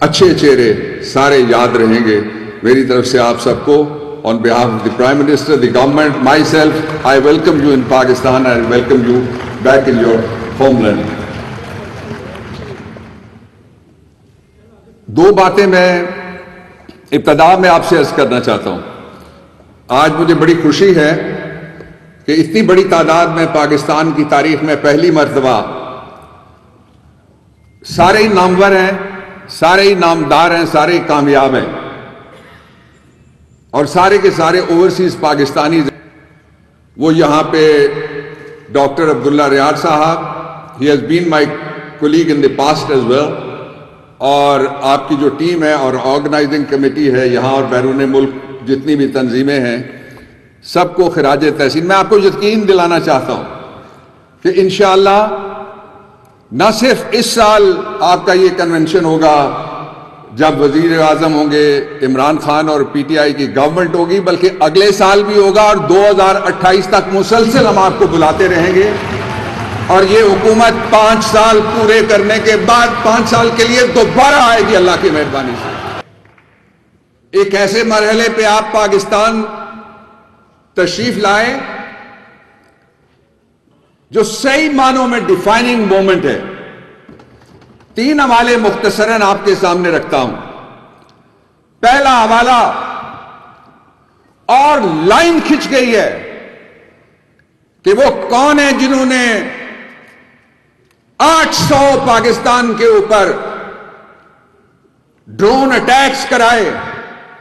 अच्छे चेहरे सारे याद रहेंगे. मेरी तरफ से आप सबको on behalf of the Prime Minister, the government, myself, I welcome you in Pakistan. I welcome you back in your homeland. दो बातें मैं इब्तदा में आपसे अर्ज करना चाहता हूं. आज मुझे बड़ी खुशी है कि इतनी बड़ी तादाद में पाकिस्तान की तारीख में पहली मर्तबा सारे ही नामवर हैं, सारे ही नामदार हैं, सारे ही कामयाब हैं और सारे के सारे ओवरसीज पाकिस्तानी. वो यहां पे doctor Abdullah Riyad sahab, he has been my colleague in the past as well, और आपकी जो टीम है और ऑर्गेनाइजिंग कमेटी है यहां और बैरून मुल्क जितनी भी तंजीमें हैं, सबको खिराज तहसीन. मैं आपको यकीन दिलाना चाहता हूं कि इंशाअल्लाह न सिर्फ इस साल आपका ये कन्वेंशन होगा जब वजीर आजम होंगे इमरान खान और पीटीआई की गवर्नमेंट होगी, बल्कि अगले साल भी होगा और 2028 तक मुसलसल हम आपको बुलाते रहेंगे. और ये हुकूमत 5 साल पूरे करने के बाद 5 साल के लिए दोबारा आएगी अल्लाह की मेहरबानी से. एक ऐसे मरहले पे आप पाकिस्तान तशरीफ लाए जो सही मानों में डिफाइनिंग मोमेंट है. 3 हवाले मुख्तसरन आपके सामने रखता हूं. पहला हवाला, और लाइन खिंच गई है कि वो कौन है जिन्होंने 800 पाकिस्तान के ऊपर ड्रोन अटैक्स कराए,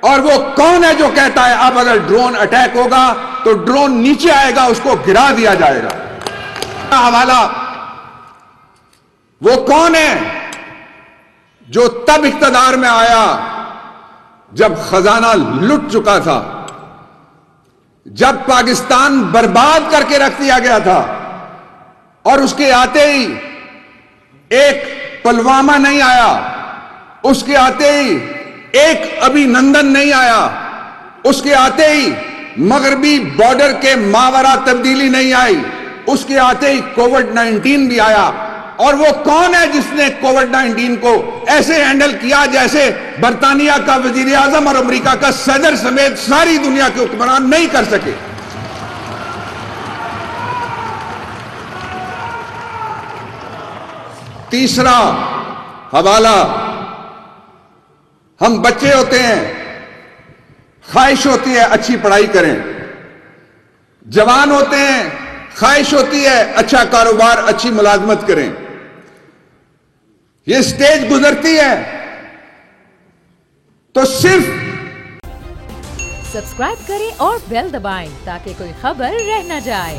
और वो कौन है जो कहता है अब अगर ड्रोन अटैक होगा तो ड्रोन नीचे आएगा, उसको गिरा दिया जाएगा. हवाला, वो कौन है जो तब इख्तिदार में आया जब खजाना लुट चुका था, जब पाकिस्तान बर्बाद करके रख दिया गया था, और उसके आते ही एक पुलवामा नहीं आया, उसके आते ही एक अभिनंदन नहीं आया, उसके आते ही मगरबी बॉर्डर के मावरा तब्दीली नहीं आई, उसके आते ही कोविड-19 भी आया. और वो कौन है जिसने कोविड-19 को ऐसे हैंडल किया जैसे बरतानिया का वजीर आजम और अमेरिका का सदर समेत सारी दुनिया के हुक्मरान नहीं कर सके. तीसरा हवाला, हम बच्चे होते हैं, ख्वाहिश होती है अच्छी पढ़ाई करें, जवान होते हैं, ख्वाहिश होती है अच्छा कारोबार, अच्छी मुलाजमत करें. ये स्टेज गुजरती है तो सिर्फ सब्सक्राइब करें और बेल दबाएं ताकि कोई खबर रह न जाए.